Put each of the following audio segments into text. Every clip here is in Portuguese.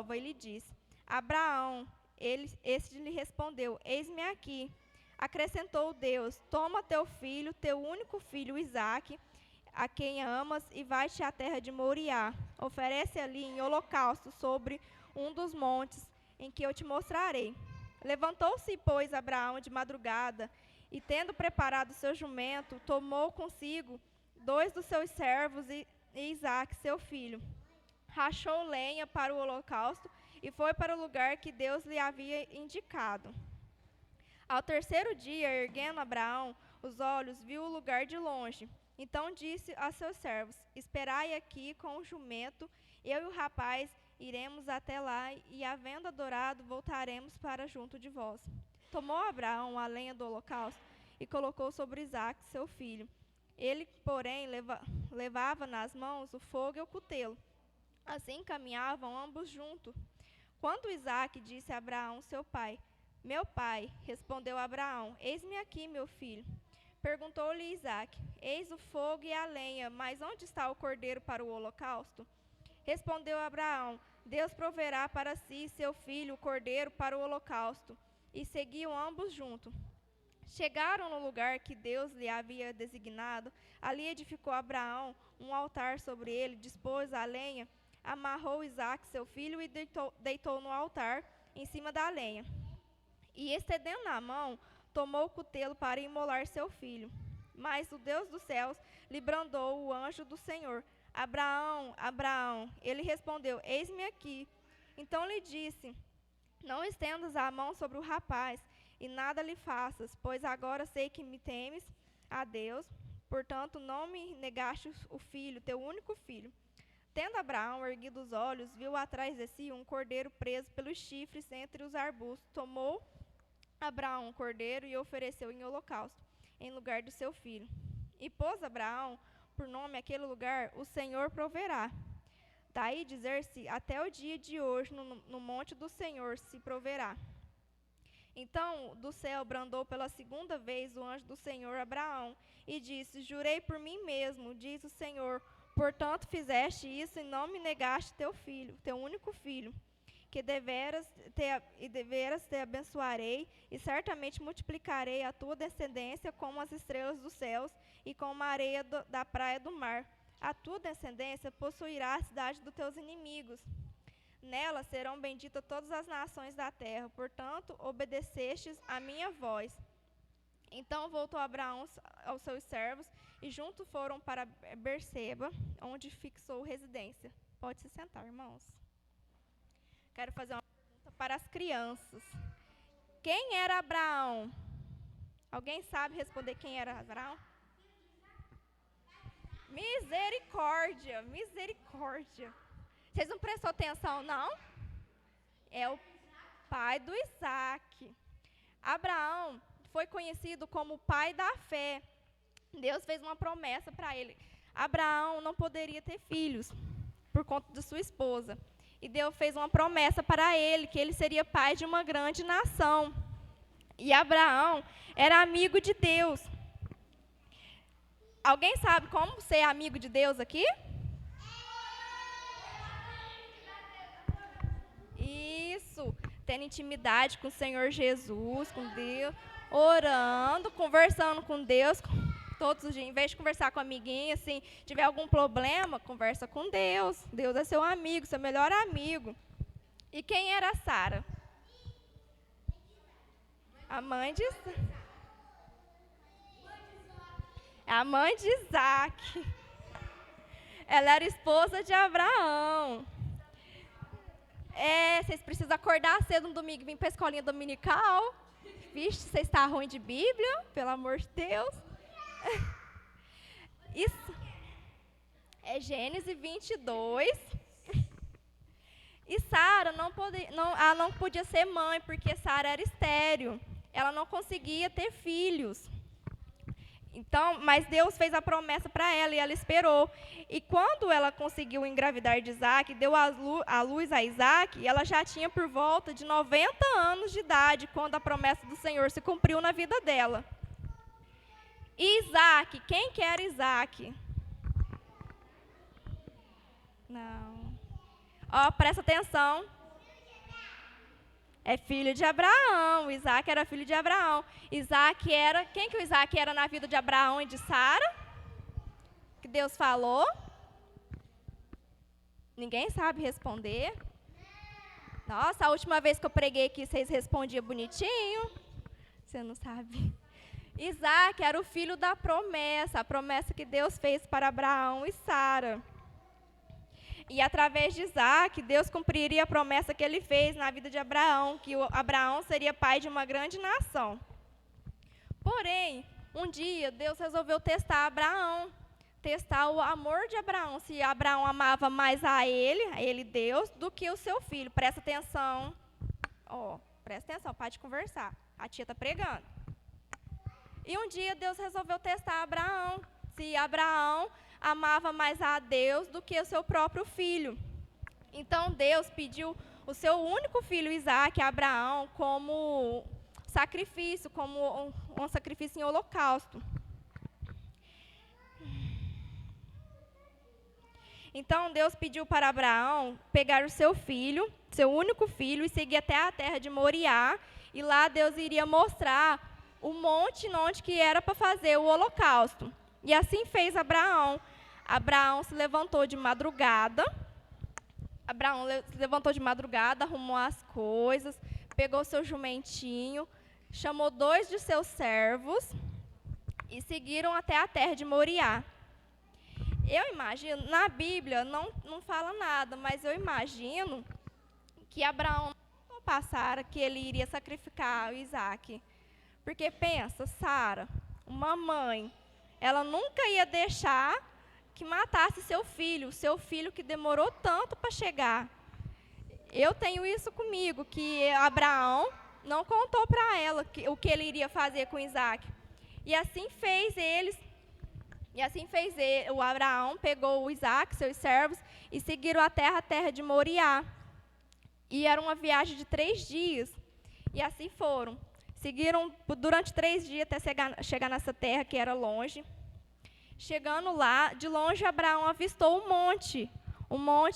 prova e lhe disse: Abraão. Este lhe respondeu: Eis-me aqui. Acrescentou Deus: Toma teu filho, teu único filho Isaque, a quem amas, e vai-te à terra de Moriá. Oferece ali em holocausto sobre um dos montes em que eu te mostrarei. Levantou-se, pois, Abraão de madrugada, e tendo preparado seu jumento, tomou consigo 2 dos seus servos e Isaque, seu filho. Rachou lenha para o holocausto e foi para o lugar que Deus lhe havia indicado. Ao terceiro dia, erguendo Abraão os olhos, viu o lugar de longe. Então disse a seus servos: Esperai aqui com o jumento, eu e o rapaz iremos até lá, e, havendo adorado, voltaremos para junto de vós. Tomou Abraão a lenha do holocausto e colocou sobre Isaque, seu filho. Ele, porém, levava nas mãos o fogo e o cutelo. Assim caminhavam ambos juntos. Quando Isaque disse a Abraão, seu pai: Meu pai, respondeu Abraão: Eis-me aqui, meu filho. Perguntou-lhe Isaque: Eis o fogo e a lenha, mas onde está o cordeiro para o holocausto? Respondeu Abraão: Deus proverá para si, seu filho, o cordeiro para o holocausto. E seguiam ambos juntos. Chegaram no lugar que Deus lhe havia designado. Ali edificou Abraão um altar sobre ele, dispôs a lenha, amarrou Isaque, seu filho, e deitou no altar, em cima da lenha. E, estendendo a mão, tomou o cutelo para imolar seu filho. Mas o Deus dos céus lhe brandou o anjo do Senhor: Abraão, Abraão. Ele respondeu: Eis-me aqui. Então lhe disse: Não estendas a mão sobre o rapaz, e nada lhe faças, pois agora sei que me temes a Deus, portanto não me negaste o filho, teu único filho. Tendo Abraão erguido os olhos, viu atrás de si um cordeiro preso pelos chifres entre os arbustos. Tomou Abraão o cordeiro e o ofereceu em holocausto, em lugar do seu filho. E pôs Abraão por nome aquele lugar: O Senhor proverá. Daí dizer-se: até o dia de hoje, no monte do Senhor se proverá. Então do céu brandou pela segunda vez o anjo do Senhor a Abraão, e disse: Jurei por mim mesmo, diz o Senhor, portanto fizeste isso e não me negaste teu filho, teu único filho, que deveras te abençoarei, e certamente multiplicarei a tua descendência como as estrelas dos céus e como a areia da praia do mar. A tua descendência possuirá a cidade dos teus inimigos. Nela serão benditas todas as nações da terra, portanto obedecestes a minha voz. Então voltou Abraão aos seus servos, e juntos foram para Berseba, onde fixou residência. Pode se sentar, irmãos. Quero fazer uma pergunta para as crianças. Quem era Abraão? Alguém sabe responder quem era Abraão? Misericórdia, misericórdia. Vocês não prestou atenção, não? É o pai do Isaque. Abraão foi conhecido como o pai da fé. Deus fez uma promessa para ele. Abraão não poderia ter filhos por conta de sua esposa. E Deus fez uma promessa para ele, que ele seria pai de uma grande nação. E Abraão era amigo de Deus. Alguém sabe como ser amigo de Deus aqui? Isso, tendo intimidade com o Senhor Jesus, com Deus, orando, conversando com Deus todos os dias. Em vez de conversar com o amiguinho, assim, tiver algum problema, conversa com Deus. Deus é seu amigo, seu melhor amigo. E quem era Sara? A mãe de a mãe de Isaque. Ela era esposa de Abraão. Vocês precisam acordar cedo no domingo e vir para a escolinha dominical. Vixe, você está ruim de Bíblia, pelo amor de Deus. Isso é Gênesis 22. E Sara ela não podia ser mãe, porque Sara era estéril. Ela não conseguia ter filhos. Então, mas Deus fez a promessa para ela e ela esperou. E quando ela conseguiu engravidar de Isaque, deu à luz a Isaque, ela já tinha por volta de 90 anos de idade, quando a promessa do Senhor se cumpriu na vida dela. E Isaque, quem que era Isaque? Não. Ó, presta atenção. É filho de Abraão. Isaac era filho de Abraão. Isaac era... Quem que o Isaac era na vida de Abraão e de Sara? Que Deus falou? Ninguém sabe responder? Nossa, a última vez que eu preguei aqui, vocês respondiam bonitinho. Você não sabe. Isaac era o filho da promessa, a promessa que Deus fez para Abraão e Sara. E através de Isaac, Deus cumpriria a promessa que ele fez na vida de Abraão, que Abraão seria pai de uma grande nação. Porém, um dia, Deus resolveu testar Abraão, testar o amor de Abraão, se Abraão amava mais a ele Deus, do que o seu filho. Presta atenção. Presta atenção, pode conversar. A tia está pregando. E um dia Deus resolveu testar Abraão, se Abraão amava mais a Deus do que o seu próprio filho. Então Deus pediu o seu único filho Isaac a Abraão como sacrifício, como um sacrifício em holocausto. Então Deus pediu para Abraão pegar o seu filho, seu único filho, e seguir até a terra de Moriá, e lá Deus iria mostrar o monte onde que era para fazer o holocausto. E assim fez Abraão. Abraão se levantou de madrugada. Arrumou as coisas, pegou seu jumentinho, chamou 2 de seus servos e seguiram até a terra de Moriá. Eu imagino, na Bíblia não fala nada, mas eu imagino que Abraão não passara que ele iria sacrificar o Isaac. Porque pensa, Sara, uma mãe, ela nunca ia deixar que matasse seu filho que demorou tanto para chegar. Eu tenho isso comigo, que Abraão não contou para ela o que ele iria fazer com Isaac. E assim fez o Abraão, pegou o Isaac, seus servos, e seguiram a terra de Moriá. E era uma viagem de 3 dias. E assim foram. Seguiram durante 3 dias até chegar nessa terra que era longe. Chegando lá, de longe Abraão avistou um monte,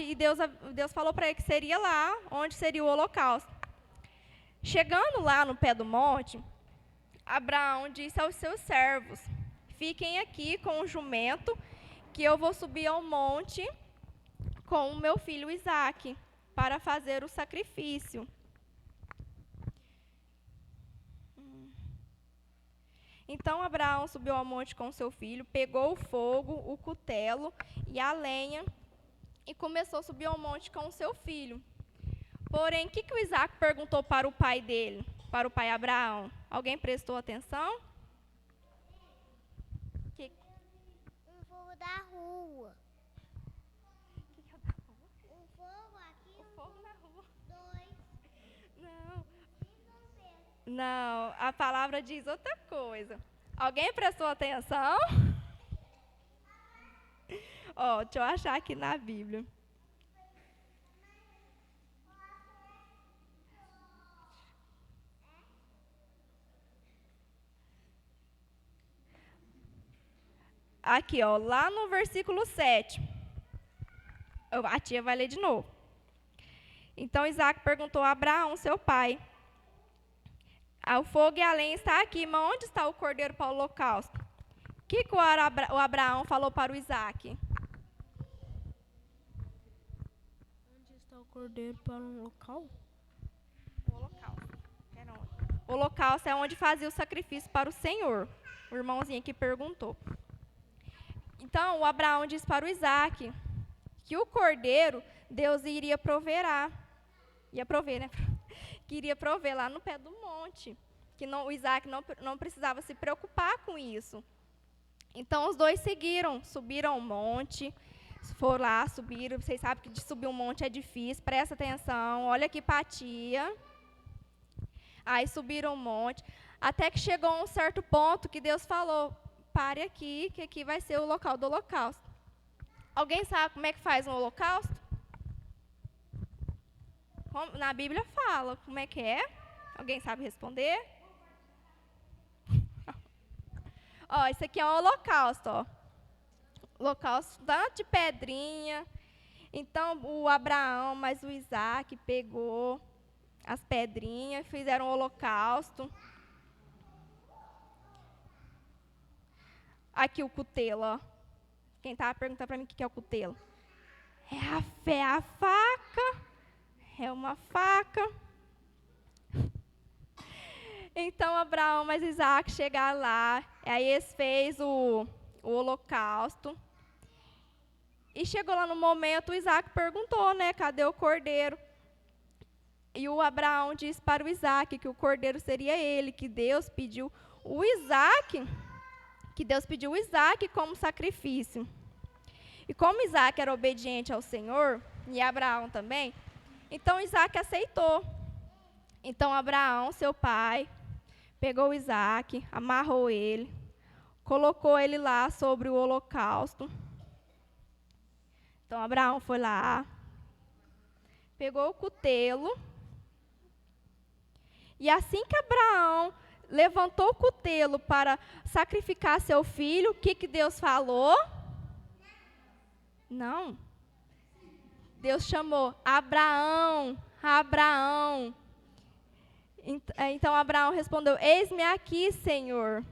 e Deus falou para ele que seria lá, onde seria o holocausto. Chegando lá no pé do monte, Abraão disse aos seus servos: fiquem aqui com o jumento, que eu vou subir ao monte com o meu filho Isaac, para fazer o sacrifício. Então Abraão subiu ao monte com seu filho, pegou o fogo, o cutelo e a lenha e começou a subir ao monte com o seu filho. Porém, o que o Isaac perguntou para o pai dele, para o pai Abraão? Alguém prestou atenção? Um fogo da rua. O que é o da rua? Um fogo aqui. O fogo na rua. 2. Não. Não, a palavra diz outra coisa. Alguém prestou atenção? Deixa eu achar aqui na Bíblia. Aqui, lá no versículo 7. A tia vai ler de novo. Então Isaac perguntou a Abraão, seu pai: o fogo e a lenha está aqui, mas onde está o cordeiro para o holocausto? O que o Abraão falou para o Isaac? Onde está o cordeiro para o local? O holocausto. O holocausto é onde fazia o sacrifício para o Senhor. O irmãozinho aqui perguntou. Então, o Abraão disse para o Isaac que o cordeiro Deus iria prover, né? Que iria prover lá no pé do monte. Que o Isaac não precisava se preocupar com isso. Então, os dois subiram o monte, foram lá, subiram. Vocês sabem que de subir um monte é difícil, presta atenção, olha aqui para a tia. Aí subiram o monte, até que chegou a um certo ponto que Deus falou: pare aqui, que aqui vai ser o local do holocausto. Alguém sabe como é que faz um holocausto? Na Bíblia fala, como é que é? Alguém sabe responder? Isso aqui é um holocausto, Holocausto tanto de pedrinha. Então, o Abraão, mas o Isaac pegou, as pedrinhas, fizeram o holocausto. Aqui o cutelo, ó. Quem estava perguntando para mim o que é o cutelo? É a faca. É uma faca. Então, Abraão mais Isaac chegaram lá. Aí eles fez o holocausto. E chegou lá no momento, o Isaac perguntou, né? Cadê o cordeiro? E o Abraão disse para o Isaac que o cordeiro seria ele, que Deus pediu o Isaac como sacrifício. E como Isaac era obediente ao Senhor, e Abraão também, então Isaac aceitou. Então Abraão, seu pai, pegou o Isaac, amarrou ele, colocou ele lá sobre o holocausto. Então Abraão foi lá, pegou o cutelo, e assim que Abraão levantou o cutelo para sacrificar seu filho, o que Deus falou? Não. Deus chamou Abraão, Abraão. Então Abraão respondeu: eis-me aqui, Senhor.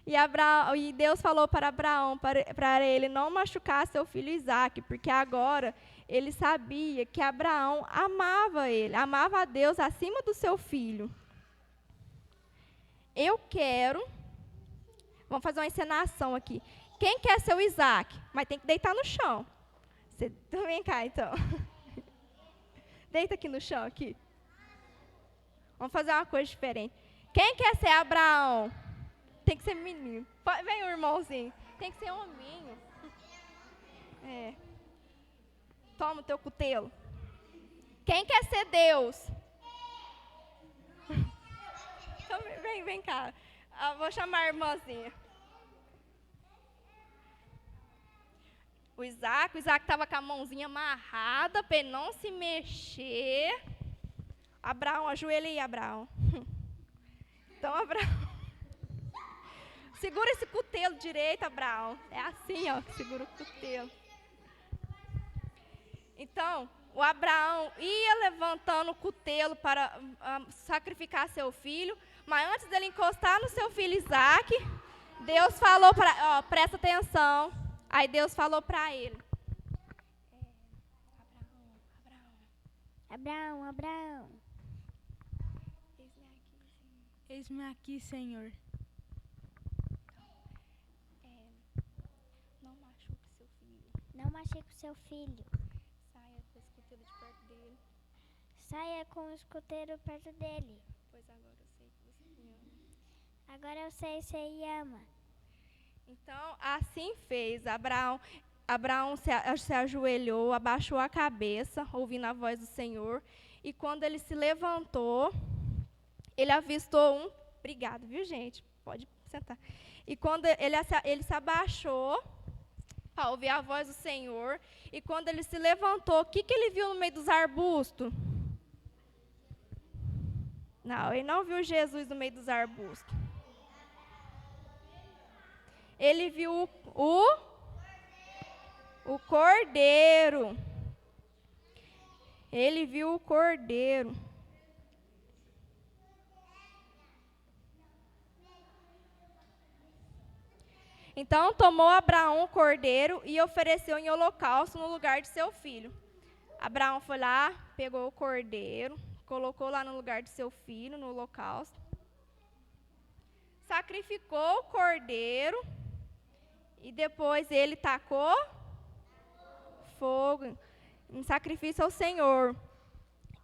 E Deus falou para Abraão, para ele não machucar seu filho Isaque, porque agora ele sabia que Abraão amava ele, amava a Deus acima do seu filho. Vamos fazer uma encenação aqui. Quem quer ser o Isaque? Mas tem que deitar no chão. Vem cá, então. Deita aqui no chão, aqui. Vamos fazer uma coisa diferente. Quem quer ser Abraão? Tem que ser menino. Vem o irmãozinho. Tem que ser hominho. Toma o teu cutelo. Quem quer ser Deus? Então, vem cá. Vou chamar a irmãzinha. O Isaac estava com a mãozinha amarrada para ele não se mexer. Abraão, ajoelha aí, Abraão. Então, Abraão. Segura esse cutelo direito, Abraão. É assim, ó, que segura o cutelo. Então, o Abraão ia levantando o cutelo para sacrificar seu filho, mas antes dele encostar no seu filho Isaque, Deus falou para, presta atenção. Aí Deus falou para ele: Abraão. Eis-me aqui, Senhor. Não machuque seu filho. Saia com o escuteiro perto dele. Pois agora eu sei que você me ama. Agora eu sei que você ama. Então, assim fez. Abraão se ajoelhou, abaixou a cabeça, ouvindo a voz do Senhor. E quando ele se levantou, ele avistou Obrigado, viu, gente? Pode sentar. E quando ele se abaixou para ouvir a voz do Senhor, e quando ele se levantou, o que ele viu no meio dos arbustos? Não, ele não viu Jesus no meio dos arbustos. Ele viu o cordeiro. Ele viu o cordeiro. Então tomou Abraão o cordeiro e ofereceu em holocausto no lugar de seu filho. Abraão foi lá, pegou o cordeiro, colocou lá no lugar de seu filho, no holocausto. Sacrificou o cordeiro e depois ele tacou fogo em sacrifício ao Senhor.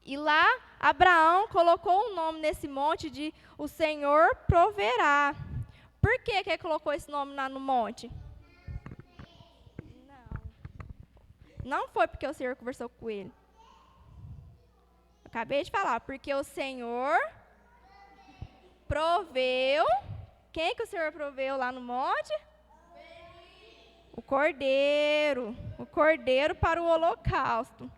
E lá Abraão colocou o nome nesse monte de o Senhor proverá. Por que ele colocou esse nome lá no monte? Não foi porque o Senhor conversou com ele. Acabei de falar, porque o Senhor proveu. Quem que o Senhor proveu lá no monte? O cordeiro. O cordeiro para o holocausto.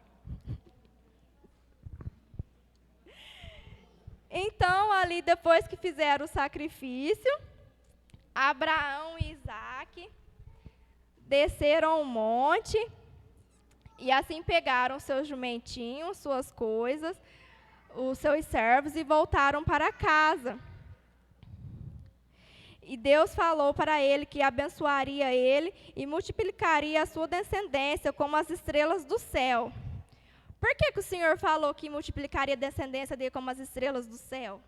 Então, ali depois que fizeram o sacrifício, Abraão e Isaque desceram o monte e assim pegaram seus jumentinhos, suas coisas, os seus servos e voltaram para casa. E Deus falou para ele que abençoaria ele e multiplicaria a sua descendência como as estrelas do céu. Por que o Senhor falou que multiplicaria a descendência dele como as estrelas do céu?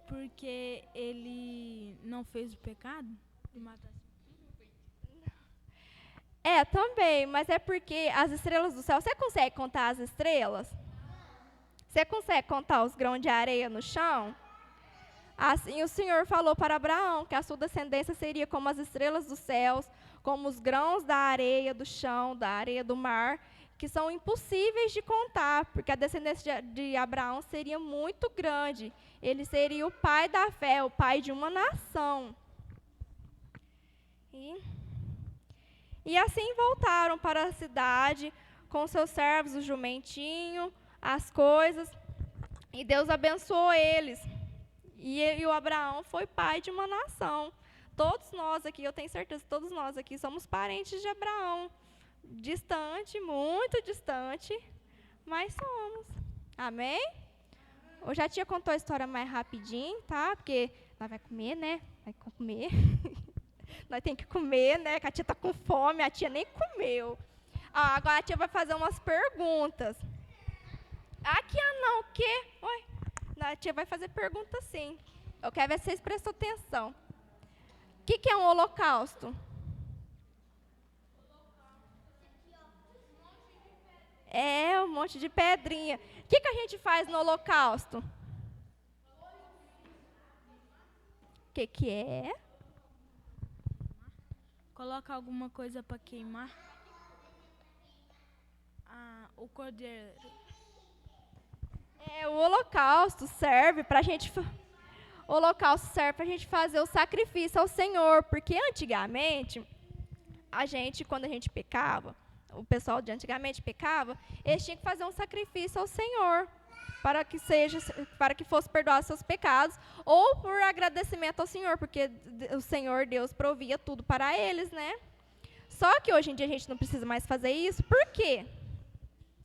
Porque ele não fez o pecado de matar. Também, mas é porque as estrelas do céu, você consegue contar as estrelas? Você consegue contar os grãos de areia no chão? Assim o Senhor falou para Abraão que a sua descendência seria como as estrelas dos céus, como os grãos da areia do chão, da areia do mar, que são impossíveis de contar, porque a descendência de Abraão seria muito grande. Ele seria o pai da fé, o pai de uma nação. E assim voltaram para a cidade com seus servos, o jumentinho, as coisas, e Deus abençoou eles. E o Abraão foi pai de uma nação. Todos nós aqui, eu tenho certeza que todos nós aqui somos parentes de Abraão. Distante, muito distante, mas somos. Amém? Eu já tinha contou a história mais rapidinho, tá? Porque nós vai comer, né? Vai comer. Nós temos que comer, né? Que a tia está com fome, a tia nem comeu. Agora a tia vai fazer umas perguntas. Aqui, não, o quê? Oi. A tia vai fazer pergunta sim. Eu quero ver se vocês prestam atenção. O que é um holocausto? É um monte de pedrinha. O que a gente faz no holocausto? O que é? Coloca alguma coisa para queimar. O cordeiro. O holocausto serve para a gente. O holocausto serve para a gente fazer o sacrifício ao Senhor, porque antigamente quando a gente pecava, o pessoal de antigamente pecava, eles tinham que fazer um sacrifício ao Senhor para que fosse perdoar seus pecados, ou por agradecimento ao Senhor, porque o Senhor Deus provia tudo para eles, né? Só que hoje em dia a gente não precisa mais fazer isso. Por quê?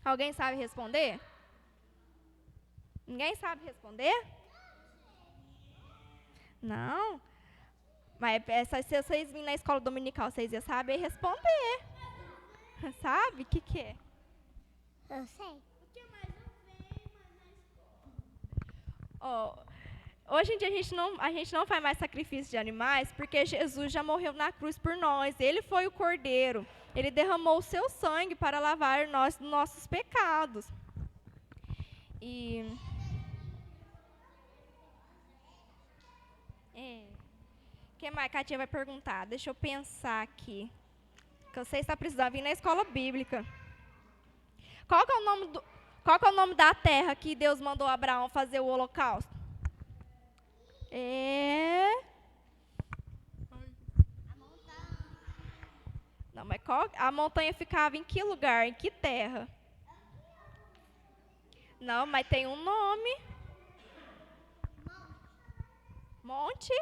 Alguém sabe responder? Ninguém sabe responder? Não? Mas se vocês virem na escola dominical, vocês iam saber responder. Sabe? O que é? Eu sei. Hoje em dia a gente não faz mais sacrifício de animais, porque Jesus já morreu na cruz por nós. Ele foi o cordeiro. Ele derramou o seu sangue para lavar nós dos nossos pecados. O que mais que a tia vai perguntar? Deixa eu pensar aqui. Que eu sei se está precisando vir na escola bíblica. Qual que é o nome da terra que Deus mandou Abraão fazer o holocausto? Não, mas a montanha ficava em que lugar? Em que terra? Não, mas tem um nome. Monte?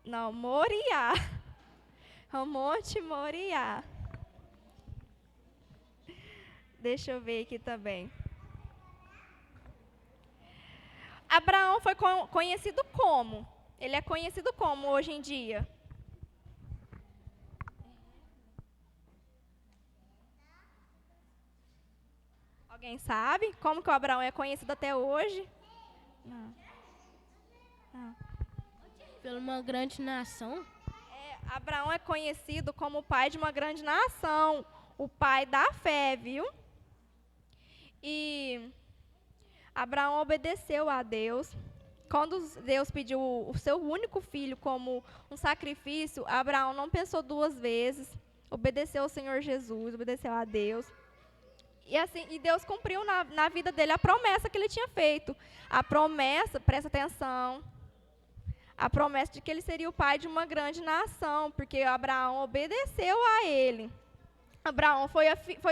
Não, Moriá. O Monte Moriá. Deixa eu ver aqui também. Abraão foi conhecido como? Ele é conhecido como hoje em dia? Alguém sabe como que o Abraão é conhecido até hoje? Não. Pela uma grande nação. Abraão é conhecido como o pai de uma grande nação, o pai da fé, viu? E Abraão obedeceu a Deus. Quando Deus pediu o seu único filho como um sacrifício, Abraão não pensou duas vezes, obedeceu ao Senhor Jesus, obedeceu a Deus. E Deus cumpriu na vida dele a promessa que ele tinha feito. A promessa, presta atenção, a promessa de que ele seria o pai de uma grande nação, porque Abraão obedeceu a ele. Abraão foi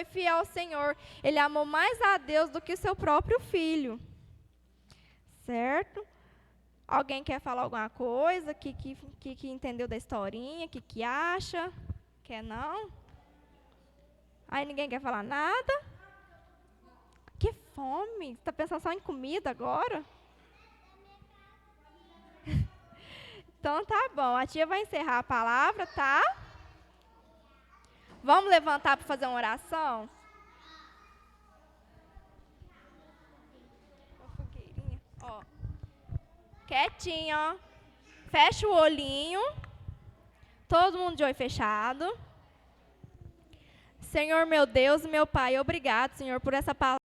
fiel ao Senhor. Ele amou mais a Deus do que o seu próprio filho. Certo? Alguém quer falar alguma coisa? Que entendeu da historinha? Que acha? Quer não? Aí ninguém quer falar nada. Que fome! Você está pensando só em comida agora? Então tá bom, a tia vai encerrar a palavra, tá? Vamos levantar para fazer uma oração? Ó, quietinho, ó. Fecha o olhinho. Todo mundo de olho fechado. Senhor meu Deus e meu Pai, obrigado, Senhor, por essa palavra.